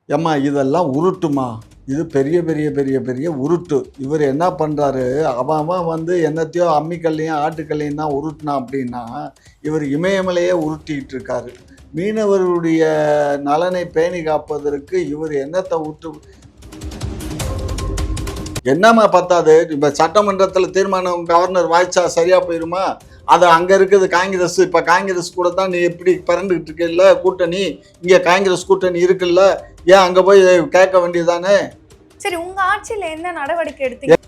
ஏம்மா இதெல்லாம் உருட்டுமா? இது பெரிய பெரிய பெரிய பெரிய உருட்டு. இவர் என்ன பண்ணுறாரு, அவன் வந்து என்னத்தையோ அம்மிக்கல்லையும் ஆட்டுக்கல்லையும் தான் உருட்டினான் அப்படின்னா, இவர் இமயமலையே உருட்டிகிட்டு இருக்காரு. மீனவர்களுடைய நலனை பேணி காப்பதற்கு இவர் என்னத்தை என்னம்மா பத்தாது? இப்போ சட்டமன்றத்தில் தீர்மானம் கவர்னர் வாய்ச்சா சரியாக போயிருமா? அது அங்கே இருக்குது காங்கிரஸ். இப்போ காங்கிரஸ் கூட தான் நீ எப்படி பிறண்டுக்கிட்டு இருக்கல கூட்டணி, இங்கே காங்கிரஸ் கூட்டணி இருக்குல்ல, ஏன் அங்கே போய் கேட்க வேண்டியதானே? சரி, உங்க ஆட்சியில என்ன நடவடிக்கை எடுத்தீங்க?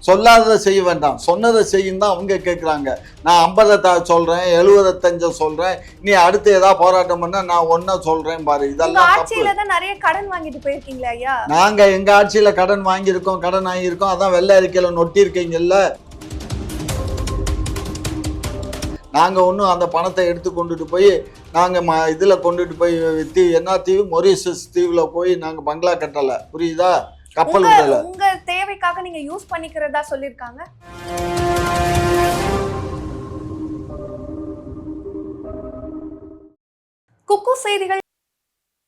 சொல்லாததை செய்ய வேண்டாம், சொன்னதை செய்யும் தான் அவங்க கேட்குறாங்க. நான் 50 சொல்கிறேன், 75 சொல்கிறேன், நீ அடுத்து ஏதாவது போராட்டம் பண்ண நான் ஒன்றா சொல்கிறேன் பாரு. இதெல்லாம் ஆட்சியில தான் நிறைய கடன் வாங்கிட்டு போயிருக்கீங்களா ஐயா? நாங்கள் எங்கள் ஆட்சியில் கடன் வாங்கியிருக்கோம், கடன் வாங்கியிருக்கோம். அதான் வெள்ளை அறிக்கையில் நொட்டியிருக்கீங்கல்ல. நாங்கள் ஒன்றும் அந்த பணத்தை எடுத்து கொண்டுட்டு போய் நாங்கள் இதில் கொண்டுட்டு போய் என்ன தீவு, மொரீஷியஸ் தீவில் போய் நாங்கள் பங்களா கட்டலை, புரியுதா? கப்பல் விடலை. உங்க தேவைக்காக நீங்க யூஸ் பண்ணிக்கிறதா சொல்லியிருக்காங்க. குக்கு செய்திகள்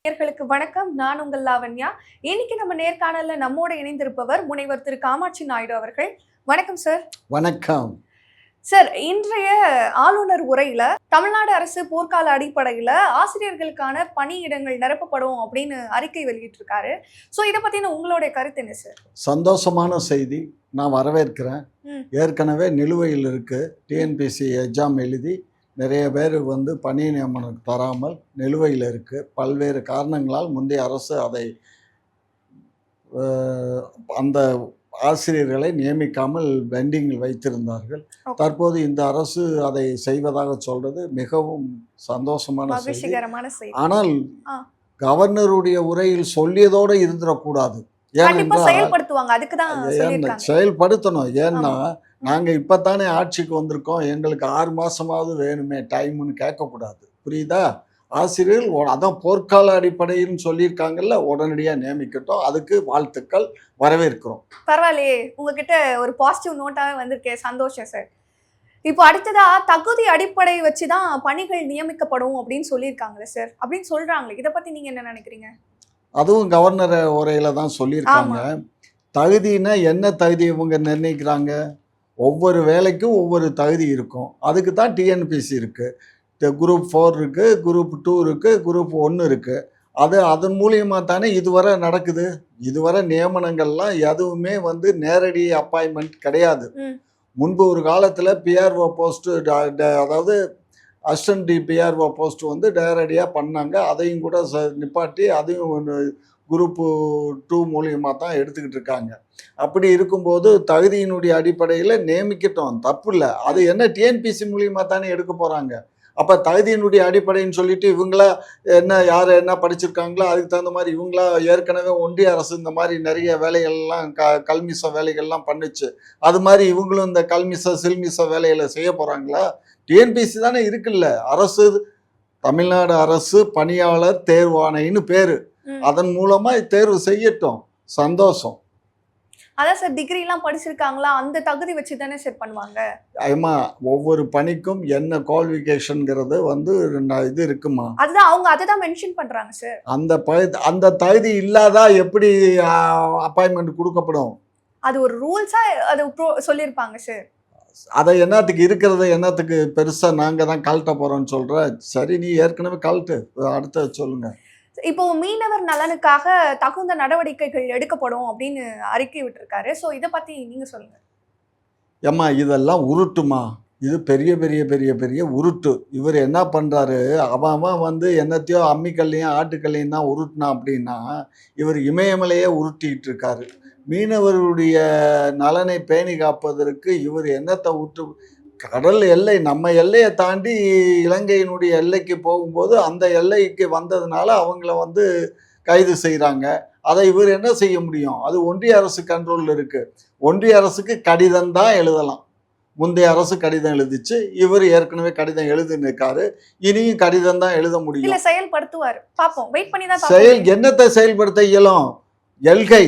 நேயர்களுக்கு வணக்கம். நான் உங்கள் லாவண்யா. இன்னைக்கு நம்ம நேர்காணல்ல நம்மோட இணைந்திருப்பவர் முனைவர் திரு காமாட்சி நாயுடு அவர்கள். வணக்கம் சார். வணக்கம் சார். இன்றைய ஆளுநர் உரையில தமிழ்நாடு அரசு போர்க்கால அடிப்படையில ஆசிரியர்களுக்கான பணியிடங்கள் நிரப்பப்படும் அப்படின்னு அறிக்கை வெளியிட்டிருக்காரு. ஸோ இதை பத்தின உங்களுடைய கருத்து என்ன சார்? சந்தோஷமான செய்தி, நான் வரவேற்கிறேன். ஏற்கனவே நிலுவையில் இருக்கு. டிஎன்பிசி எக்ஸாம் எழுதி நிறைய பேர் வந்து பணி நியமனம் தராமல் நிலுவையில் இருக்குது. பல்வேறு காரணங்களால் முந்தைய அரசு அதை அந்த ஆசிரியர்களை நியமிக்காமல் பெண்டிங்கில் வைத்திருந்தார்கள். தற்போது இந்த அரசு அதை செய்வதாக சொல்றது மிகவும் சந்தோஷமான செய்தி. ஆனால் கவர்னருடைய உரையில் சொல்லியதோடு இருந்துடக்கூடாது. செயல்படுத்தணும். ஏன்னா நாங்கள் இப்போத்தானே ஆட்சிக்கு வந்திருக்கோம், எங்களுக்கு 6 மாதமாவது வேணுமே டைம்னு கேட்கக்கூடாது, புரியுதா? ஆசிரியர்கள் அதான் போர்க்கால அடிப்படையில் சொல்லியிருக்காங்கல்ல, உடனடியாக நியமிக்கட்டும். அதுக்கு வாழ்த்துக்கள், வரவேற்கிறோம். பரவாயில்லையே, உங்ககிட்ட ஒரு பாசிட்டிவ் நோட்டாவே வந்திருக்கேன், சந்தோஷம் சார். இப்போ அடுத்ததா தகுதி அடிப்படை வச்சுதான் பணிகள் நியமிக்கப்படும் அப்படின்னு சொல்லியிருக்காங்களே சார், அப்படின்னு சொல்றாங்களே, இதை பத்தி நீங்க என்ன நினைக்கிறீங்க? அதுவும் கவர்னர் உரையில தான் சொல்லியிருக்காங்க. தகுதினா என்ன தகுதி இவங்க நிர்ணயிக்கிறாங்க? ஒவ்வொரு வேலைக்கும் ஒவ்வொரு தகுதி இருக்கும். அதுக்கு தான் டிஎன்பிசி இருக்குது. குரூப் 4 இருக்குது, குரூப் 2 இருக்குது, குரூப் 1 இருக்குது. அதன் மூலியமாக தானே இதுவரை நடக்குது. இதுவரை நியமனங்கள்லாம் எதுவுமே வந்து நேரடி அப்பாயின்மெண்ட் கிடையாது. முன்பு ஒரு காலத்தில் பிஆர்ஓ போஸ்ட்டு, அதாவது அசிஸ்டன்ட் பிஆர்ஓ போஸ்ட் வந்து நேரடியாக பண்ணாங்க. அதையும் கூட நிப்பாட்டி அதையும் குரூப்பு 2 மூலியமாக தான் எடுத்துக்கிட்டு இருக்காங்க. அப்படி இருக்கும்போது தகுதியினுடைய அடிப்படையில் நியமிக்கட்டும், தப்பு இல்லை. அது என்ன டிஎன்பிசி மூலியமாக தானே எடுக்க போகிறாங்க. அப்போ தகுதியினுடைய அடிப்படைன்னு சொல்லிட்டு இவங்களா என்ன, யார் என்ன படிச்சிருக்காங்களோ அதுக்கு தகுந்த மாதிரி இவங்களா ஏற்கனவே ஒன்றிய அரசு இந்த மாதிரி நிறைய வேலைகள்லாம் கல்மிச வேலைகள்லாம் பண்ணுச்சு. அது மாதிரி இவங்களும் இந்த கல்மிச சில்மிச வேலைகளை செய்ய போகிறாங்களா? டிஎன்பிசி தானே இருக்குல்ல. அரசு, தமிழ்நாடு அரசு பணியாளர் தேர்வாணைன்னு பேர். அதன் மூலமா தேர்வு செய்யட்டும், சந்தோஷம். அதான் சார், டிகிரி எல்லாம் படிச்சிருக்காங்களா, அந்த தகுதி வச்சு தானே சார் பண்ணுவாங்க. ஆமா, ஒவ்வொரு பணிக்கும் என்ன குவாலிஃபிகேஷன்ங்கிறது வந்து இது இருக்குமா? அதுதான் அவங்க அதை தான் மென்ஷன் பண்றாங்க சார். அந்த தகுதி இல்லாதா எப்படி அப்பாயின்மெண்ட் கொடுக்கப்படும்? அது ஒரு ரூல்ஸா அது சொல்லியிருப்பாங்க சார். அதை என்னத்துக்கு இருக்கிறத என்னத்துக்கு பெருசா நாங்க தான் கழட்ட போறோம்னு சொல்ற. சரி, நீ ஏற்கனவே கழட்டு, அடுத்த சொல்லுங்க. இப்போ மீனவர் நலனுக்காக தகுந்த நடவடிக்கைகள் எடுக்கப்படும் அப்படின்னு அறிக்கை விட்டுருக்காரு. ஸோ இதை பத்தி நீங்க சொல்லுங்க. ஏம்மா இதெல்லாம் உருட்டுமா? இது பெரிய பெரிய பெரிய பெரிய உருட்டு. இவர் என்ன பண்றாரு, அவன் வந்து என்னத்தையோ அம்மிக்கல்லையும் ஆட்டுக்கல்லையும் தான் உருட்டினான் அப்படின்னா, இவர் இமயமலையே உருட்டிகிட்டு இருக்காரு. மீனவர்களுடைய நலனை பேணி காப்பதற்கு இவர் என்னத்தை கடல் எல்லை, நம்ம எல்லையை தாண்டி இலங்கையினுடைய எல்லைக்கு போகும்போது அந்த எல்லைக்கு வந்ததுனால அவங்கள வந்து கைது செய்கிறாங்க. அதை இவர் என்ன செய்ய முடியும்? அது ஒன்றிய அரசு கண்ட்ரோலில் இருக்குது. ஒன்றிய அரசுக்கு கடிதம் தான் எழுதலாம். முந்தைய அரசு கடிதம் எழுதிச்சு, இவர் ஏற்கனவே கடிதம் எழுதினிருக்காரு, இனியும் கடிதம் தான் எழுத முடியும். செயல்படுத்துவார், பார்ப்போம், வெயிட் பண்ணி தான். என்னத்தை செயல்படுத்த இயலும்? எல்கை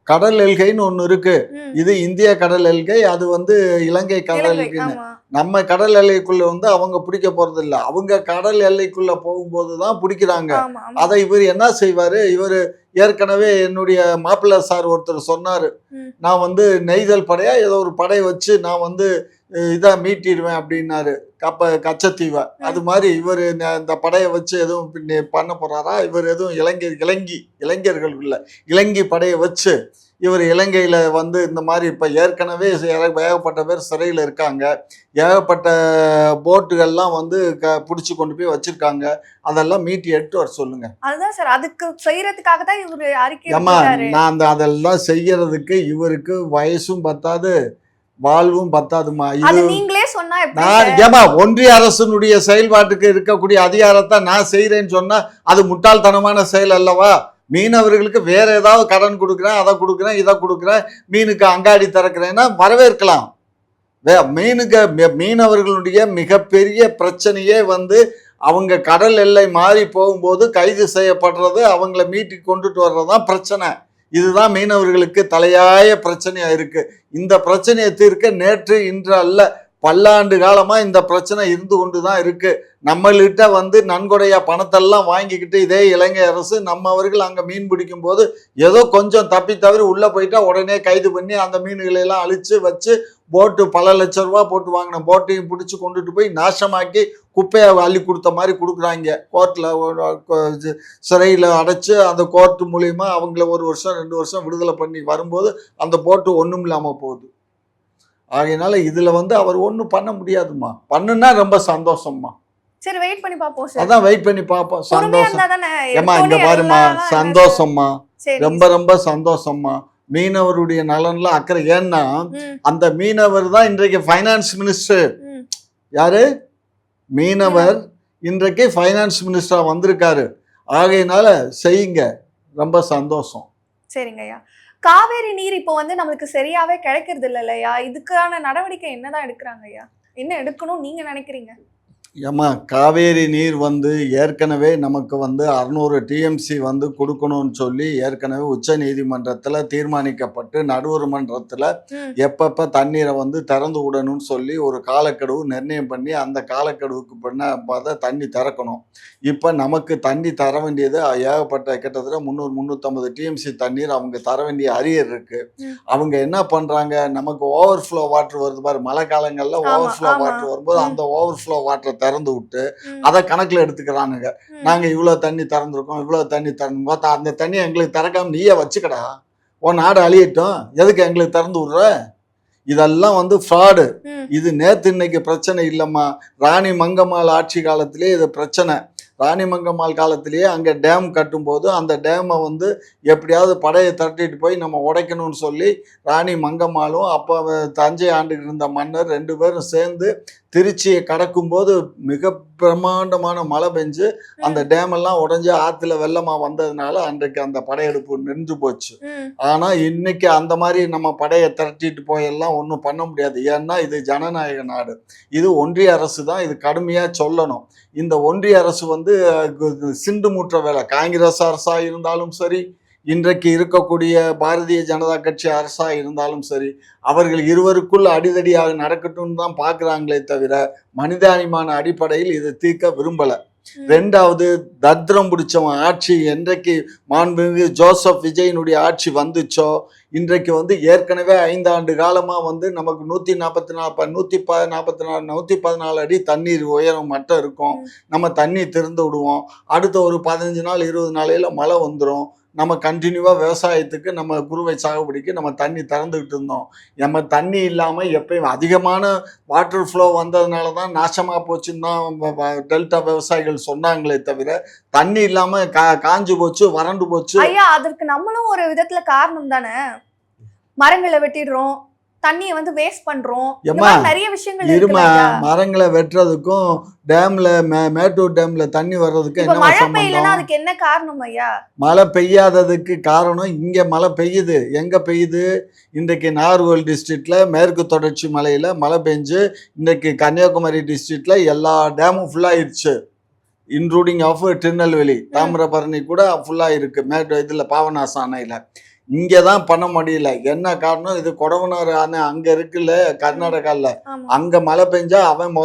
கடல் எல்கைன்னு ஒண்ணு இருக்கு. ம். இது இந்திய கடல் எல்கை, அது வந்து இலங்கை கடல் இலங்கை. எல்கைன்னு. ஆமா. நம்ம கடல் எல்லைக்குள்ள வந்து அவங்க பிடிக்க போறது இல்ல. அவங்க கடல் எல்லைக்குள்ள போகும்போது தான் பிடிக்கிறாங்க. ஆமா, ஆமா. அதை இவர் என்ன செய்வாரு, இவர் ஏற்கனவே என்னுடைய மாப்பிள்ளை சார் ஒருத்தர் சொன்னாரு, ம். நான் வந்து நெய்தல் படையா ஏதோ ஒரு படை வச்சு நான் வந்து இதை மீட்டிடுவேன் அப்படின்னாரு, கச்சத்தீவை. அது மாதிரி இவர் இந்த படையை வச்சு எதுவும் பண்ண போறாரா? இவர் எதுவும் இளைஞர்கள் இல்ல, இலங்கை படையை வச்சு இவர் இலங்கையில வந்து இந்த மாதிரி இப்ப ஏற்கனவே ஏகப்பட்ட பேர் சிறையில் இருக்காங்க, ஏகப்பட்ட போட்டுகள்லாம் வந்து பிடிச்சி கொண்டு போய் வச்சிருக்காங்க, அதெல்லாம் மீட்டி எடுத்து வர சொல்லுங்க. அதுதான் சார், அதுக்கு செய்யறதுக்காக தான் இவரு அறிக்கை ஏமா விட்டாரு. நான் அதெல்லாம் செய்யறதுக்கு இவருக்கு வயசும் பத்தாது, வாழ்வும் பத்தாதுமா. அது இது நீங்களே சொன்னா எப்படி நான் சார்? ஏமா ஒன்றிய அரசினுடைய செயல்பாட்டுக்கு இருக்கக்கூடிய அதிகாரத்தை நான் செய்யறேன்னு சொன்னா அது முட்டாள்தனமான செயல் அல்லவா? மீனவர்களுக்கு வேற ஏதாவது கடன் கொடுக்குறேன், அதை கொடுக்குறேன், இதை கொடுக்குறேன், மீனுக்கு அங்காடி திறக்கிறேன்னா வரவேற்கலாம். மீனவர்களுடைய மிகப்பெரிய பிரச்சனையே வந்து அவங்க கடல் எல்லை மாறி போகும்போது கைது செய்யப்படுறது, அவங்கள மீட்டி கொண்டுட்டு வர்றதுதான் பிரச்சனை. இதுதான் மீனவர்களுக்கு தலையாய பிரச்சனையா இருக்கு. இந்த பிரச்சனையை தீர்க்க நேற்று இன்று அல்ல, பல்லாண்டு காலமா இந்த பிரச்சனை இருந்து கொண்டுதான் இருக்கு. நம்மள்கிட்ட வந்து நன்கொடையா பணத்தெல்லாம் வாங்கிக்கிட்டு இதே இலங்கை அரசு நம்மவர்கள் அங்க மீன் பிடிக்கும் போது ஏதோ கொஞ்சம் தப்பி தவறி உள்ள போயிட்டா உடனே கைது பண்ணி அந்த மீன்களை எல்லாம் அழிச்சு வச்சு போட்டு பல லட்சம் ரூபா போட்டு வாங்கின போட்டையும் பிடிச்சி கொண்டுட்டு போய் நாசமாக்கி குப்பையை அள்ளி கொடுத்த மாதிரி கொடுக்குறாங்க. கோர்ட்டில் சிறையில் அடைச்சு அந்த கோர்ட்டு மூலியமா அவங்கள 1 வருஷம் 2 வருஷம் விடுதலை பண்ணி வரும்போது அந்த போட்டு ஒன்றும் இல்லாமல் போகுது. ஆகையினால இதுல வந்து அவர் ஒன்றும் பண்ண முடியாதுமா. பண்ணுனா ரொம்ப சந்தோஷம்மா. சரி, வெயிட் பண்ணி பாப்போம் சார். அதான் வெயிட் பண்ணி பார்ப்போம். பொறுமையா சந்தோஷம். இருந்தா தானே. ஏமா இங்க எப்போதும் பாருமா, எல்லாம் சந்தோஷம்மா, சரி. ரொம்ப ரொம்ப சந்தோஷம்மா. மீனவருடைய நலன்ல அக்கறை. ஏன்னா ம், அந்த மீனவர் தான் இன்றைக்கு ஃபைனான்ஸ் மினிஸ்டர். ம். யாரு? மீனவர் இன்றைக்கு ஃபைனான்ஸ் மினிஸ்டரா வந்திருக்காரு. ஆகையினால செய்யுங்க, ரொம்ப சந்தோஷம். சரிங்க ஐயா. காவேரி நீர் இப்போ வந்து நம்மளுக்கு சரியாவே கிடைக்கிறது இல்லையா? இதுக்கான நடவடிக்கை என்னதான் எடுக்கிறாங்க ஐயா? என்ன எடுக்கணும் நீங்க நினைக்கிறீங்க? ஏம்மா காவேரி நீர் வந்து ஏற்கனவே நமக்கு வந்து 600 டிஎம்சி வந்து கொடுக்கணும்னு சொல்லி ஏற்கனவே உச்ச நீதிமன்றத்தில் தீர்மானிக்கப்பட்டு நடுவர் மன்றத்தில் ம், எப்பப்போ தண்ணீரை வந்து திறந்து விடணும்னு சொல்லி ஒரு காலக்கெடுவு நிர்ணயம் பண்ணி அந்த காலக்கெடுவுக்கு பார்த்தா தண்ணி திறக்கணும். இப்போ நமக்கு தண்ணி தர வேண்டியது ஏகப்பட்ட கிட்டத்தட்ட 300-350 டிஎம்சி தண்ணீர் அவங்க தர வேண்டிய அரியர் இருக்கு. ம். அவங்க என்ன பண்ணுறாங்க, நமக்கு ஓவர்ஃப்ளோ வாட்டர் வருது பாரு, மழை காலங்களில் ஆமா, ஓவர்ஃப்ளோ ஆமா. வாட்டர் வரும்போது ம், அந்த ஓவர்ஃப்ளோ வாட்டரை திறந்து விட்டு ம், அதை கணக்கில் எடுத்துக்கிறானுங்க. ம். நாங்கள் இவ்வளோ தண்ணி திறந்துருக்கோம், இவ்வளோ தண்ணி திறந்து பார்த்தா அந்த தண்ணி எங்களுக்கு திறக்காம நீயே வச்சுக்கடா, உன் நாடு அழியட்டும், எதுக்கு எங்களுக்கு திறந்து விட்ற? இதெல்லாம் வந்து ஃப்ராடு. ம், இது நேற்று இன்னைக்கு பிரச்சனை இல்லைம்மா. ராணி மங்கம்மாள் ஆட்சி காலத்திலே இது பிரச்சனை. ராணி மங்கம்மாள் காலத்திலேயே அங்கே டேம் கட்டும்போது அந்த டேமை வந்து எப்படியாவது படையை தட்டிட்டு போய் நம்ம உடைக்கணும்னு சொல்லி ராணி மங்கம்மாளும் அப்போ தஞ்சை ஆண்டுகிட்டு இருந்த மன்னர் 2 பேரும் சேர்ந்து திருச்சியை கடக்கும்போது மிக பிரம்மாண்டமான மழை பெஞ்சு அந்த ம், டேமெல்லாம் உடைஞ்சு ஆற்றுல வெள்ளமாக வந்ததுனால அன்றைக்கு அந்த படையெடுப்பு நின்று போச்சு. ம். ஆனால் இன்னைக்கு அந்த மாதிரி நம்ம படையை திரட்டிட்டு போயெல்லாம் ஒன்றும் பண்ண முடியாது. ஏன்னா இது ஜனநாயக நாடு, இது ஒன்றிய அரசு தான் இது கடுமையாக சொல்லணும். இந்த ஒன்றிய அரசு வந்து சிண்டு மூற்ற வேலை. காங்கிரஸ் அரசாக இருந்தாலும் சரி, இன்றைக்கு இருக்கக்கூடிய பாரதிய ஜனதா கட்சி அரசாக இருந்தாலும் சரி, அவர்கள் இருவருக்குள் அடிதடியாக நடக்கட்டும்னு தான் பார்க்குறாங்களே தவிர மனிதாபிமான அடிப்படையில் இதை தீர்க்க விரும்பலை. ம். 2வது தத்திரம் பிடிச்சவன் ஆட்சி என்றைக்கு மாண்புமிகு ஜோசப் விஜயனுடைய ஆட்சி வந்துச்சோ, இன்றைக்கு வந்து ஏற்கனவே 5 ஆண்டு காலமாக வந்து நமக்கு 114 அடி தண்ணீர் உயரம் மட்டும் இருக்கும். ம். நம்ம தண்ணி திறந்து விடுவோம், அடுத்த ஒரு 15 நாள் 20 நாளையில் மழை வந்துடும், நம்ம கண்டினியூவாக விவசாயத்துக்கு நம்ம குறுவை சாகுபடிக்கு நம்ம தண்ணி திறந்துக்கிட்டு இருந்தோம். நம்ம தண்ணி இல்லாமல் எப்பயும் அதிகமான வாட்டர் ஃப்ளோ வந்ததுனால தான் நாசமாக போச்சுன்னு தான் டெல்டா விவசாயிகள் சொன்னாங்களே தவிர தண்ணி இல்லாமல் காஞ்சு போச்சு, வறண்டு போச்சு. ஐயா, அதற்கு நம்மளும் ஒரு விதத்துல காரணம் தானே. மரங்களை வெட்டிடுறோம், தண்ணியை வந்து வேஸ்ட் பண்றோம், இந்த ஏம்மா மாதிரி நிறைய விஷயங்கள் இருமா, இருக்குல்ல ஐயா. மரங்களை வெட்டுறதுக்கும் டேம்ல மேட்டூர் டேம்ல தண்ணி வர்றதுக்கும் இப்ப என்ன மழை பெய்யலன்னா சம்பந்தம்? அதுக்கு என்ன காரணம் ஐயா? மழை பெய்யாததுக்கு காரணம் இங்கே மழை பெய்யுது. எங்கே பெய்யுது? இன்றைக்கு நாகர்கோவில் டிஸ்ட்ரிக்டில் மேற்கு தொடர்ச்சி மலையில் மழை பெஞ்சு இன்றைக்கு கன்னியாகுமரி டிஸ்ட்ரிக்டில் எல்லா டேமும் ஃபுல்லாகிடுச்சு, இன்க்ளூடிங் ஆஃப் திருநெல்வேலி, தாமிரபரணி கூட ஃபுல்லாக இருக்குது. இதில் பாபநாசம் அணையில். இங்கே தான் பண்ண முடியல. என்ன காரணம்? இது கொடவனார் அணை அங்க இருக்குல்ல கர்நாடகால. ஆமா. அங்க மழை பெஞ்சா அவன்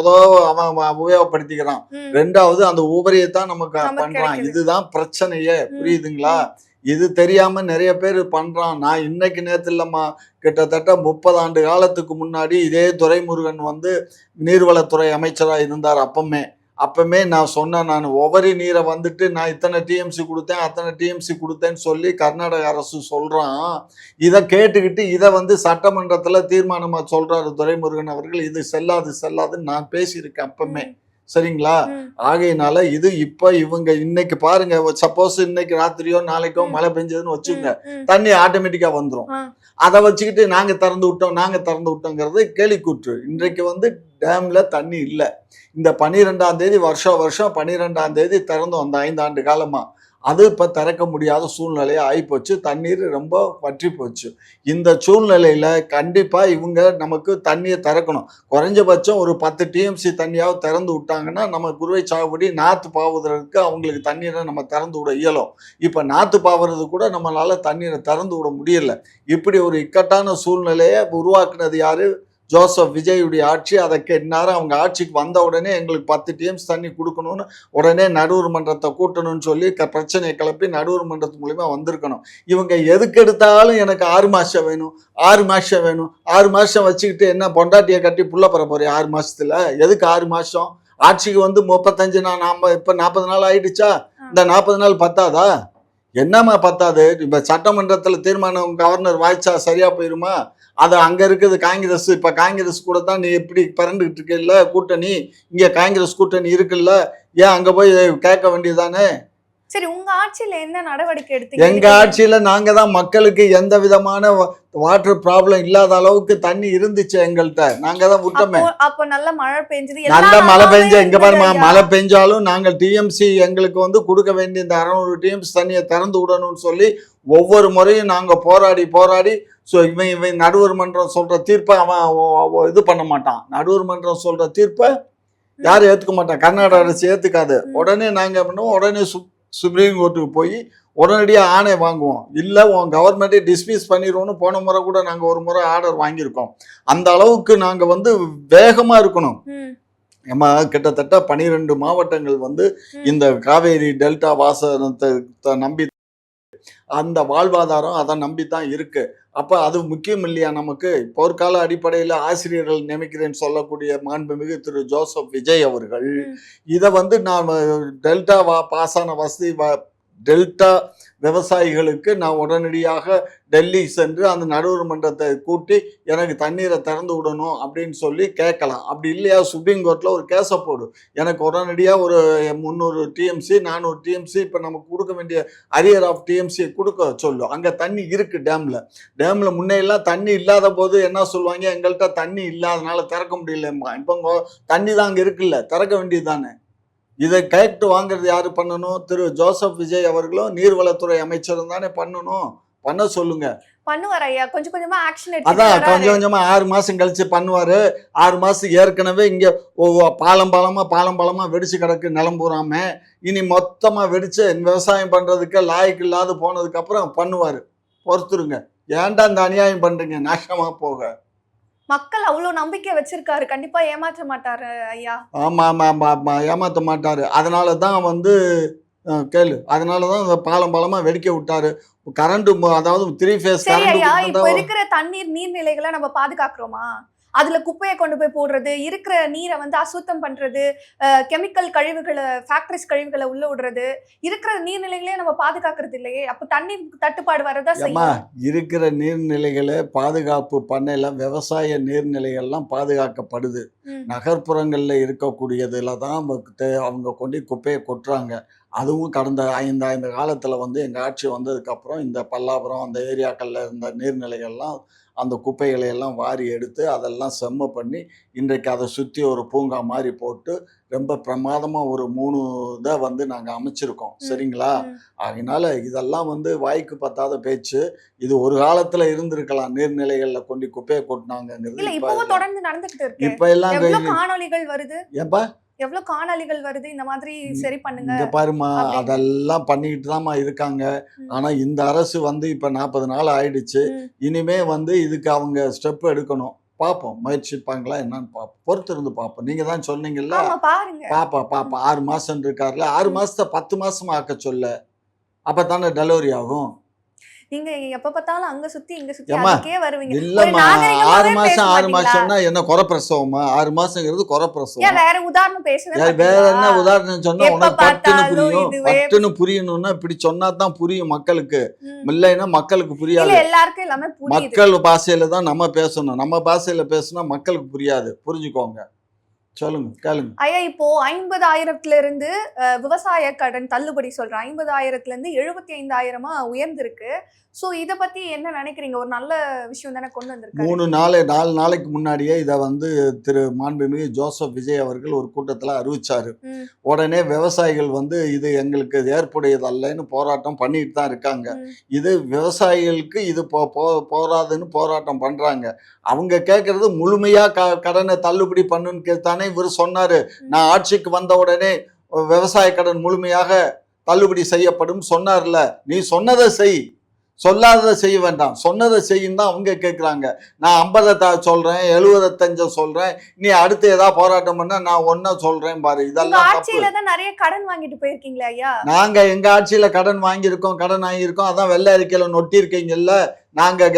அவன் உபயோகப்படுத்திக்கிறான். ம். 2வது அந்த உபரியை தான் நமக்கு நமக்கு பண்றான். கிடைக்குது. இதுதான் பிரச்சனையே. ம். புரியுதுங்களா? ம். இது தெரியாம நிறைய பேர் பண்றான். நான் இன்னைக்கு நேத்து இல்லம்மா. கிட்டத்தட்ட 30 ஆண்டு காலத்துக்கு முன்னாடி இதே துரைமுருகன் வந்து நீர்வளத்துறை அமைச்சரா இருந்தார் அப்பமே. அப்பமே நான் சொன்னேன், நான் உபரி நீரை வந்துட்டு நான் இத்தனை டிஎம்சி கொடுத்தேன் அத்தனை டிஎம்சி கொடுத்தேன்னு சொல்லி கர்நாடக அரசு சொல்றான். இதை கேட்டுக்கிட்டு இதை வந்து சட்டமன்றத்துல தீர்மானமா சொல்றாரு துரைமுருகன் அவர்கள். இது செல்லாதுன்னு நான் பேசியிருக்கேன் அப்பமே. ம். சரிங்களா? ம். ஆகையினால இது இப்ப இவங்க இன்னைக்கு பாருங்க, சப்போஸ் இன்னைக்கு ராத்திரியோ நாளைக்கோ ம். மழை பெஞ்சதுன்னு வச்சுங்க, ம். தண்ணி ஆட்டோமேட்டிக்கா வந்துரும். ஆ. அதை வச்சுக்கிட்டு நாங்க திறந்து விட்டோங்கிறது கேலிக்கூற்று. இன்றைக்கு வந்து டேம்ல தண்ணி இல்லை. இந்த 12ஆம் தேதி வருஷம் 12ஆம் தேதி திறந்தோம் அந்த 5 ஆண்டு காலமா. அது இப்ப திறக்க முடியாத சூழ்நிலையா ஆயிப்போச்சு. தண்ணீர் ரொம்ப வற்றி போச்சு. இந்த சூழ்நிலையில கண்டிப்பா இவங்க நமக்கு தண்ணியை திறக்கணும். குறைஞ்சபட்சம் ஒரு 10 டிஎம்சி தண்ணியாவது திறந்து விட்டாங்கன்னா நம்ம குறுவை சாகுபடி நாத்து பாவுவதற்கு அவங்களுக்கு தண்ணீரை நம்ம திறந்து விட இயலும். இப்ப நாத்து பாவுறது கூட நம்மளால தண்ணீரை திறந்து விட முடியல. இப்படி ஒரு இக்கட்டான சூழ்நிலையை உருவாக்குனது யாரு? ஜோசப் விஜயுடைய ஆட்சி. அதற்கு இந்நேரம் அவங்க ஆட்சிக்கு வந்த உடனே எங்களுக்கு 10 டிஎம்ஸ் தண்ணி கொடுக்கணும்னு உடனே நடுவர் மன்றத்தை கூட்டணும்னு சொல்லி பிரச்சனையை கிளப்பி நடுவர் மன்றத்து மூலியமா வந்திருக்கணும். இவங்க எதுக்கு எடுத்தாலும் எனக்கு 6 மாசம் வேணும் 6 மாசம் வேணும் 6 மாசம் வச்சுக்கிட்டு என்ன பொண்டாட்டியை கட்டி புள்ள பெற போறேன் 6 மாசத்துல? எதுக்கு 6 மாசம்? ஆட்சிக்கு வந்து 35 நாம இப்ப 40 நாள் ஆயிடுச்சா? இந்த 40 நாள் பத்தாதா? என்னம்மா பத்தாது? இப்ப சட்டமன்றத்துல தீர்மானம் கவர்னர் வாய்ச்சா சரியா போயிருமா? அது அங்க இருக்குது காங்கிரஸ். இப்ப காங்கிரஸ் கூட தான் நீ எப்படி பறந்துகிட்டு இருக்கல கூட்டணி. இங்க காங்கிரஸ் கூட்டணி இருக்குல்ல, ஏன் அங்க போய் கேட்க வேண்டியதானே? சரி, உங்க ஆட்சியில என்ன நடவடிக்கை எடுத்தீங்க? எங்க ஆட்சியில நாங்க தான் மக்களுக்கு எந்த விதமான வாட்டர் ப்ராப்ளம் இல்லாத அளவுக்கு தண்ணி இருந்துச்சு எங்கள்கிட்ட. நாங்க தான் விட்டோமே. அப்போ நல்ல மழை பெஞ்சது, நல்ல மழை பெஞ்ச இங்க இருந்தது பாருமா, ஐயா. மழை பெஞ்சாலும் நாங்கள் டிஎம்சி எங்களுக்கு வந்து கொடுக்க வேண்டிய இந்த 600 டிஎம்சி தண்ணியை திறந்து விடணும்னு சொல்லி ஒவ்வொரு முறையும் நாங்க போராடி இவன் நடுவர் மன்றம் சொல்ற தீர்ப்பை அவன் இது பண்ண மாட்டான். நடுவர் மன்றம் சொல்ற தீர்ப்பை யாரும் ஏத்துக்க மாட்டான். கர்நாடக அரசு ஏத்துக்காது. உடனே நாங்க என்ன பண்ணுவோம், உடனே சுப்ரீம் கோர்ட்டுக்கு போய் உடனடியாக ஆணை வாங்குவோம். இல்லை உன் கவர்மெண்ட்டே டிஸ்மிஸ் பண்ணிடுவோன்னு போன முறை கூட நாங்கள் ஒரு முறை ஆர்டர் வாங்கியிருக்கோம். அந்த அளவுக்கு நாங்கள் வந்து வேகமாக இருக்கணும். ஏமா கிட்டத்தட்ட 12 மாவட்டங்கள் வந்து இந்த காவேரி டெல்டா வாசனத்தை நம்பி அந்த வாழ்வாதாரம் அதை நம்பி தான் இருக்கு. அப்ப அது முக்கியம் இல்லையா நமக்கு? போர்க்கால அடிப்படையில் ஆசிரியர்கள் நியமிக்கிறேன்னு சொல்லக்கூடிய மாண்புமிகு திரு ஜோசப் விஜய் அவர்கள் இதை வந்து நான் டெல்டா பாசான வசதி டெல்டா விவசாயிகளுக்கு நான் உடனடியாக டெல்லி சென்று அந்த நடுவர் மன்றத்தை கூட்டி எனக்கு தண்ணீரை திறந்து விடணும் அப்படின்னு சொல்லி கேட்கலாம். அப்படி இல்லையா சுப்ரீம் கோர்ட்டில் ஒரு கேஸை போடு, எனக்கு உடனடியாக ஒரு 300 டிஎம்சி 400 டிஎம்சி இப்போ நமக்கு கொடுக்க வேண்டிய அரியர் ஆஃப் டிஎம்சி கொடுக்க சொல்லும். அங்கே தண்ணி இருக்குது டேமில் முன்னையெல்லாம் தண்ணி இல்லாத போது என்ன சொல்லுவாங்க, எங்கள்கிட்ட தண்ணி இல்லாதனால திறக்க முடியலம்மா. இப்போ தண்ணி தான் அங்கே இருக்குல்ல, திறக்க வேண்டியது தானே. இதை கேட்டு வாங்குறது யாரு பண்ணணும்? திரு ஜோசப் விஜய் அவர்களும் நீர்வளத்துறை அமைச்சரும் தானே பண்ணணும். பண்ண சொல்லுங்க. பண்ணுவார் ஐயா, கொஞ்சம் கொஞ்சமா ஆக்ஷன் அதான் கொஞ்சம் கொஞ்சமா 6 மாசம் கழிச்சு பண்ணுவாரு. 6 மாசம் ஏற்கனவே இங்க பாலமா வெடிச்சு கிடக்கு நிலம் பூராம. இனி மொத்தமா வெடிச்சு விவசாயம் பண்றதுக்கு லாய்க்கு இல்லாத போனதுக்கு அப்புறம் பண்ணுவாரு. பொறுத்துருங்க. ஏன்டா இந்த அநியாயம் பண்றீங்க? நாசமா போக. மக்கள் அவ்வளவு நம்பிக்கை வச்சிருக்காரு, கண்டிப்பா ஏமாற்ற மாட்டாரு ஐயா. ஆமா ஏமாத்த மாட்டாரு. அதனாலதான் வந்து கேளு, அதனாலதான் பாலமா வெடிக்க விட்டாரு. கரண்ட், அதாவது 3 ஃபேஸ் ஐயா. கரண்ட். இப்ப இருக்கிற நீர்நிலைகளை நம்ம பாதுகாக்கிறோமா? அதுல குப்பையை கொண்டு போய் போடுறது, இருக்கிற நீரை வந்து அசுத்தம் பண்றது, கெமிக்கல் கழிவுகளை, ஃபேக்டரிஸ் கழிவுகளை உள்ள விடுறது, இருக்கிற நீர்நிலைகளே நம்ம பாதுகாக்கிறது இல்லையே. அப்ப தண்ணீர் தட்டுப்பாடு வரதா செய்யும். இருக்கிற நீர்நிலைகளை பாதுகாப்பு பண்ணல, விவசாய நீர்நிலைகள்லாம் பாதுகாக்கப்படுது. நகர்ப்புறங்கள்ல இருக்கக்கூடியதுல தான் அவங்க கொண்டு குப்பையை கொட்டுறாங்க. அதுவும் கடந்த 5 காலத்துல வந்து எங்க ஆட்சி வந்ததுக்கு அப்புறம் இந்த பல்லாபுரம் அந்த ஏரியாக்கள்ல இருந்த நீர்நிலைகள்லாம் அந்த குப்பைகளை எல்லாம் வாரி எடுத்து அதெல்லாம் செம்ம பண்ணி இன்றைக்கு அதை சுற்றி ஒரு பூங்கா மாதிரி போட்டு ரொம்ப பிரமாதமாக ஒரு 3 இதை வந்து நாங்கள் அமைச்சிருக்கோம். சரிங்களா? அதனால இதெல்லாம் வந்து வாய்க்கு பத்தாத பேச்சு. இது ஒரு காலத்தில் இருந்திருக்கலாம், நீர்நிலைகளில் கொண்டு குப்பையை கொட்டினாங்கிறது. தொடர்ந்து நடந்துகிட்டு இருக்கு. இப்ப எல்லாம் காணொளிகள் வருது. ஏன்பா எவ்வளவு காணொளிகள் வருது இந்த மாதிரி சரி பண்ணுங்க இங்க பாருமா, அப்படின்னு. அதெல்லாம் பண்ணிக்கிட்டு தான்மா இருக்காங்க. ம். ஆனா இந்த அரசு வந்து இப்ப 40 நாள் ஆயிடுச்சு. ம். இனிமே வந்து இதுக்கு அவங்க ஸ்டெப் எடுக்கணும். பார்ப்போம், முயற்சிப்பாங்களா என்னன்னு பார்ப்போம். பொறுத்து இருந்து பார்ப்போம். நீங்க தான் சொன்னீங்கல்ல, ஆமா பாருங்க. பாப்பா 6 மாசம் இருக்காருல, 6 ம். மாசத்தை 10 மாசமா ஆக்க சொல்ல, அப்பதானே டெலிவரி ஆகும். நீங்க எப்ப பார்த்தாலும் அங்க சுத்தி இங்க சுத்தி ஏம்மா, அதுக்கே வருவீங்க. ஒரு இல்லம்மா, 6 நாகரிகமாவே பேச மாசம் 6 மாட்டீங்களா? மாசம்னா என்ன குறை பிரசவமா? 6 மாசங்கிறது குறை ஏன் பிரசவம். வேற உதாரணம் பேசவே வேற மாட்டீங்களா? என்ன உதாரணம் சொன்னா எப்ப உனக்கு பட்டுன்னு பார்த்தாலும் புரியும். இதுவே. பட்டுன்னு புரியணும்னா இப்படி சொன்னா தான் புரியும் மக்களுக்கு. ம். இல்லைன்னா மக்களுக்கு இல்ல புரியாது. எல்லாருக்கும் எல்லாமே புரியுது. மக்கள் பாஷையில தான் நம்ம பேசணும். நம்ம பாஷையில பேசினா மக்களுக்கு புரியாது. புரிஞ்சுக்கோங்க. சொல்லுங்க, கேளுங்க. ஐயா இப்போ 50,000ல இருந்து விவசாய கடன் தள்ளுபடி சொல்றேன். 50,000ல இருந்து 75,000 உயர்ந்திருக்கு. சோ இத பத்தி என்ன நினைக்கிறீங்க? ஒரு நல்ல விஷயம் தானே கொண்டு வந்திருக்காரு. 4 நாளைக்கு முன்னாடியே இதை வந்து திரு மாண்புமிகு ஜோசப் விஜய் அவர்கள் ஒரு கூட்டத்தில் அறிவிச்சாரு. ம். உடனே விவசாயிகள் வந்து இது எங்களுக்கு ஏற்புடையது அல்லன்னு போராட்டம் பண்ணிட்டு தான் இருக்காங்க. ம். இது விவசாயிகளுக்கு இது போராதுன்னு போராட்டம் பண்றாங்க. அவங்க கேட்கறது முழுமையா கடனை தள்ளுபடி பண்ணுன்னு தானே இவர் சொன்னாரு. நான் ஆட்சிக்கு வந்த உடனே விவசாய கடன் முழுமையாக தள்ளுபடி செய்யப்படும் சொன்னார்ல. நீ சொன்னதை செய், சொல்லாததை செய்ய வேண்டாம். சொன்னதை செய்யும் தான் அவங்க கேட்குறாங்க. நான் 50 சொல்றேன், 75 சொல்றேன், நீ அடுத்து ஏதாவது போராட்டம் பண்ணா நான் ஒன்ன சொல்றேன் பாரு. உங்க இதெல்லாம் தப்பு. ஆட்சியில தான் நிறைய கடன் வாங்கிட்டு போயிருக்கீங்களா ஐயா? நாங்க எங்க ஆட்சியில கடன் வாங்கியிருக்கோம், கடன் வாங்கியிருக்கோம். அதான் வெள்ளை அறிக்கையில நொட்டி இருக்கீங்கல்ல. நாங்க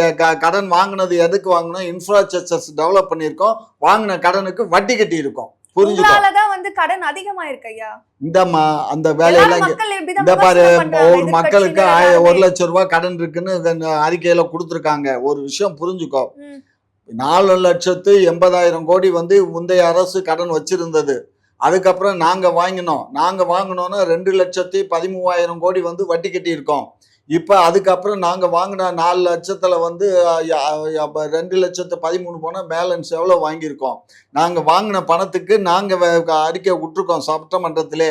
கடன் வாங்கினது எதுக்கு வாங்கினோம்? இன்ஃப்ராஸ்ட்ரக்சர்ஸ் டெவலப் பண்ணியிருக்கோம். வாங்கின கடனுக்கு வட்டி கட்டி இருக்கோம். புரிஞ்சுக்கோ. உங்களாலதான் வந்து கடன் அதிகமாயிருக்கு ஐயா. இந்தம்மா அந்த எல்லாரும் வேலையெல்லாம் மக்கள் இப்படிதான் இந்த பாரு, விமர்சனம் பண்றாங்க. ஒரு மக்களுக்கு எதிர்க்கட்சிகள் 1 எல்லாருமே. லட்சம் ரூபாய் கடன் இருக்குன்னு அறிக்கையில கொடுத்துருக்காங்க. ஒரு விஷயம் புரிஞ்சுக்கோ. ம். 4,80,000 கோடி வந்து முந்தைய அரசு கடன் வச்சிருந்தது. அதுக்கப்புறம் நாங்க வாங்கினோம். நாங்க வாங்கினோன்னா 2,13,000 கோடி வந்து வட்டி கட்டி இருக்கோம். இப்ப அதுக்கப்புறம் நாங்க வாங்கின 4 லட்சத்துல வந்து 2,13,000 போனா பேலன்ஸ் எவ்வளவு வாங்கியிருக்கோம்? நாங்க வாங்கின பணத்துக்கு நாங்க அறிக்கை விட்டுருக்கோம் சட்டமன்றத்திலே.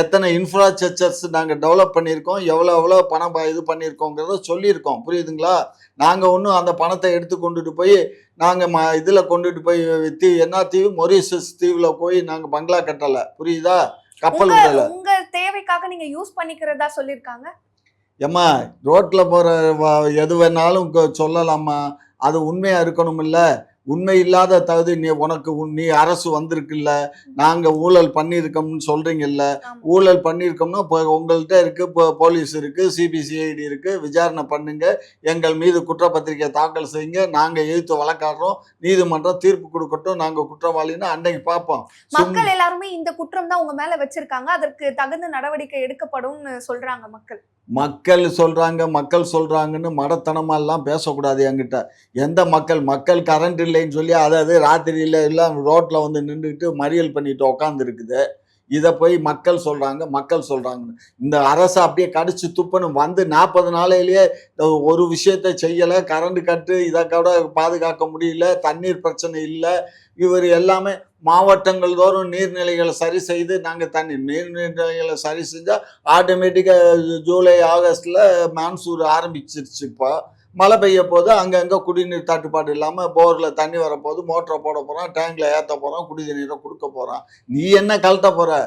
எத்தனை இன்ஃப்ராஸ்ட்ரக்சர்ஸ் நாங்க டெவலப் பண்ணியிருக்கோம், எவ்வளோ பணம் இது பண்ணியிருக்கோங்கிறத சொல்லியிருக்கோம். புரியுதுங்களா? நாங்க ஒன்றும் அந்த பணத்தை எடுத்து கொண்டுட்டு போய் நாங்க இதுல கொண்டுட்டு போய் என்ன தீவு, மொரீஷியஸ் தீவுல போய் நாங்க பங்களா கட்டல. புரியுதா? கப்பல் விடல. உங்க தேவைக்காக நீங்க யூஸ் பண்ணிக்கிறதா சொல்லிருக்காங்க. ஏம்மா, ரோட்ல போற எது வேணாலும் சொல்லலாமா? அது உண்மையா இருக்கணும்ல. உண்மை இல்லாத தகுதி நீ அரசு வந்திருக்குல்ல, நாங்க ஊழல் பண்ணியிருக்கோம்னு சொல்றீங்கல்ல. ஆமா. ஊழல் பண்ணியிருக்கோம்னா இப்போ உங்கள்கிட்ட இருக்கு, போலீஸ் இருக்கு, சிபிசிஐடி இருக்கு, விசாரணை பண்ணுங்க, எங்கள் மீது குற்றப்பத்திரிகை தாக்கல் செய்யுங்க, நாங்க எதிர்த்து வழக்காடுறோம், நீதிமன்றம் தீர்ப்பு கொடுக்கட்டும், நாங்க குற்றவாளின்னு அன்னைக்கு பார்ப்போம். மக்கள் எல்லாருமே இந்த குற்றம் தான் உங்க மேல வச்சிருக்காங்க. அதற்கு தகுந்த நடவடிக்கை எடுக்கப்படும்னு சொல்றாங்க மக்கள். மக்கள் சொல்றாங்கன்னு மடத்தனமாலாம் பேசக்கூடாது என்கிட்ட. எந்த மக்கள் கரண்ட் இல்லைன்னு சொல்லி அதாவது ராத்திரியில எல்லாம் ரோட்ல வந்து நின்றுட்டு மறியல் பண்ணிட்டு உட்காந்து இருக்குது. இதை போய் மக்கள் சொல்றாங்கன்னு இந்த அரசு அப்படியே கடிச்சு துப்பணும். வந்து 40 நாளையிலேயே ஒரு விஷயத்தை செய்யலை. கரண்ட் கட்டு இதை கூட பாதுகாக்க முடியல. தண்ணீர் பிரச்சனை இல்லை. இவர் எல்லாமே மாவட்டங்கள் தோறும் நீர்நிலைகளை சரி செய்து நாங்கள் நீர்நிலைகளை சரி செஞ்சால் ஆட்டோமேட்டிக்காக ஜூலை ஆகஸ்டில் மான்சூன் ஆரம்பிச்சிருச்சு. இப்போ மழை பெய்ய போது அங்கங்கே குடிநீர் தட்டுப்பாடு இல்லாமல் போரில் தண்ணி வரப்போது, மோட்டரை போட போகிறோம், டேங்கில் ஏற்ற போகிறோம், குடி தண்ணீரை கொடுக்க போகிறோம். நீ என்ன கழட்ட போகிற?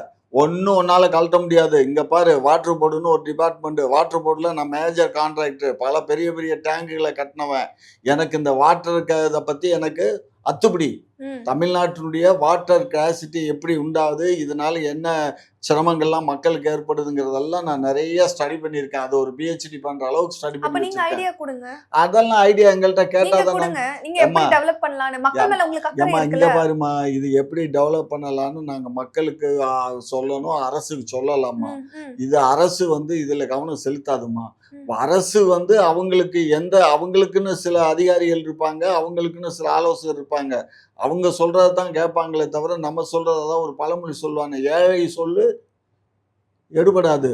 ஒன்றால் கழட்ட முடியாது. இங்கே பாரு, வாட்டர் போர்டுன்னு ஒரு டிபார்ட்மெண்ட்டு. வாட்டர் போர்டில் நான் மேஜர் கான்ட்ராக்டர், பல பெரிய டேங்குகளை கட்டினவன். எனக்கு இந்த வாட்டருக்கு இதை பற்றி எனக்கு அத்துப்படி. தமிழ்நாட்டினுடைய வாட்டர் கேசிட்டி எப்படி உண்டாகுது, இதனால என்ன சிரமங்கள்லாம் மக்களுக்கு ஏற்படுதுங்கிறதெல்லாம் நான் நிறைய ஸ்டடி பண்ணியிருக்கேன். அது ஒரு PhD பண்ற அளவுக்கு ஸ்டடி அப்ப பண்ணி நீங்க ஐடியா கொடுங்க. அதெல்லாம் ஐடியா எங்கள்கிட்ட நீங்க கேட்டாதான். கொடுங்க. நீங்க எப்படி டெவலப் பண்ணலாம்னு மக்கள் மேல உங்களுக்கு அக்கறை இங்க இருக்குல்ல. பாருமா, இது எப்படி டெவலப் பண்ணலாம்னு நாங்க மக்களுக்கு சொல்லணும், அரசுக்கு சொல்லலாமா? ம், ம், இது அரசு வந்து இதுல கவனம் செலுத்தாதுமா. ம். அரசு வந்து அவங்களுக்குன்னு சில அதிகாரிகள் இருப்பாங்க, அவங்களுக்குன்னு சில ஆலோசகர் இருப்பாங்க. அவங்க சொல்றதை தான் கேட்பாங்களே தவிர நம்ம சொல்றதான். ஒரு பழமொழி சொல்லுவாங்க, ஏழை சொல்லு எடுபடாது.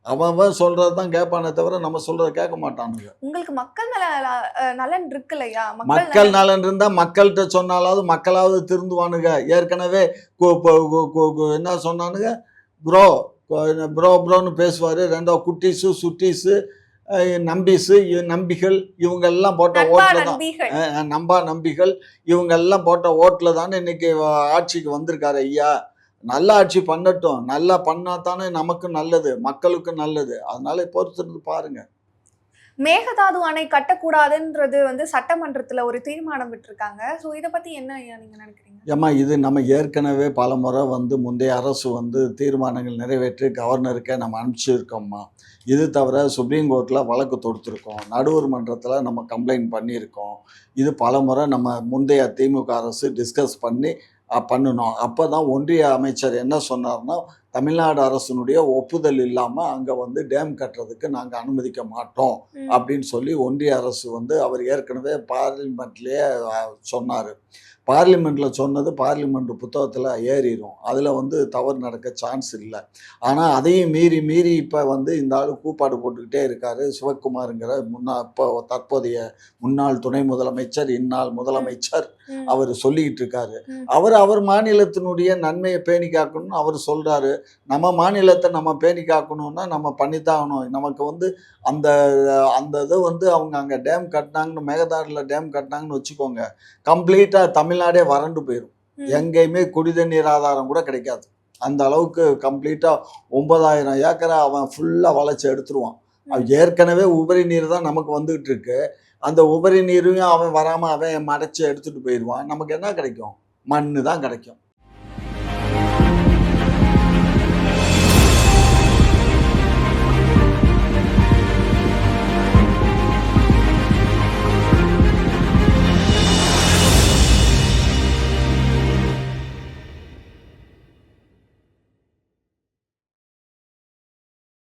அவன் சொல்றது தான் கேட்பானே தவிர நம்ம சொல்றதை கேட்க மாட்டானுங்க. உங்களுக்கு மக்கள் மேல நலன் இருக்குல்லையா? மக்கள் நலன் இருந்தா மக்கள்கிட்ட சொன்னாலாவது மக்களாவது திருந்துவானுங்க. ஏற்கனவே என்ன சொன்னானுங்க, ப்ரோன்னு பேசுவாரு. ரெண்டாவது குட்டீஸு, சுட்டீஸு, நம்பிஸு, நம்பிகள், இவங்கெல்லாம் போட்ட ஓட்டுல தான். நம்பிகள் இவங்கெல்லாம் போட்ட ஓட்டுல தானே இன்னைக்கு ஆட்சிக்கு வந்திருக்காரு ஐயா. நல்ல ஆட்சி பண்ணட்டும், நல்லா பண்ணா தானே நமக்கு நல்லது, மக்களுக்கு நல்லது. அதனால பொறுத்திருந்து பாருங்க. மேகதாது அணை கட்டக்கூடாதுன்றது வந்து சட்டமன்றத்துல ஒரு தீர்மானம் விட்டுருக்காங்க. ஸோ இத பத்தி என்ன ஐயா நீங்க நினைக்கிறீங்க? ஏம்மா இது நம்ம ஏற்கனவே பலமுறை வந்து முந்தைய அரசு வந்து தீர்மானங்கள் நிறைவேற்றி கவர்னருக்கே நம்ம அனுப்பிச்சிருக்கோம்மா. இது தவிர சுப்ரீம் கோர்ட்டில் வழக்கு தொடுத்திருக்கோம். நடுவர் மன்றத்தில் நம்ம கம்ப்ளைண்ட் பண்ணியிருக்கோம். இது பலமுறை நம்ம முந்தைய திமுக அரசு டிஸ்கஸ் பண்ணி பண்ணணும். அப்போ தான் ஒன்றிய அமைச்சர் என்ன சொன்னார்னா, தமிழ்நாடு அரசினுடைய ஒப்புதல் இல்லாமல் அங்கே வந்து டேம் கட்டுறதுக்கு நாங்கள் அனுமதிக்க மாட்டோம் ம். அப்படின்னு சொல்லி ஒன்றிய அரசு வந்து அவர் ஏற்கனவே பார்லிமெண்ட்லேயே சொன்னார். பார்லிமெண்ட்டில் சொன்னது பார்லிமெண்ட் புத்தகத்தில் ஏறிடும். அதில் வந்து தவறு நடக்க சான்ஸ் இல்லை. ஆனால் அதையும் மீறி மீறி இப்போ வந்து இந்த ஆள் கூப்பாடு போட்டுக்கிட்டே இருக்கார். சிவக்குமாருங்கிற இப்போ தற்போதைய முன்னாள் துணை முதலமைச்சர், இந்நாள் முதலமைச்சர் ம். அவர் சொல்லிக்கிட்டு இருக்காரு. ம். அவர் மாநிலத்தினுடைய நன்மையை பேணி காக்கணும்னு அவர் சொல்கிறாரு. நம்ம மாநிலத்தை நம்ம பேணி காக்கணும்னா நம்ம பண்ணித்தான் ஆகணும். நமக்கு வந்து அந்த அந்த இது வந்து அவங்க அங்கே டேம் கட்டினாங்கன்னு, மேகதாதுல டேம் கட்டினாங்கன்னு வச்சுக்கோங்க, கம்ப்ளீட்டாக தமிழ்நாடே வறண்டு போயிடும். ம். எங்கேயுமே குடிதண்ணீர் ஆதாரம் கூட கிடைக்காது. அந்த அளவுக்கு கம்ப்ளீட்டாக 9000 ஏக்கரை அவன் ஃபுல்லாக வளைச்சி எடுத்துருவான். அவன் ஏற்கனவே உபரி நீர் தான் நமக்கு வந்துகிட்டு இருக்கு. அந்த உபரி நீரையும் அவன் வராமல் அவன் மடைச்சி எடுத்துகிட்டு போயிடுவான். நமக்கு என்ன கிடைக்கும்? மண்ணு தான் கிடைக்கும்.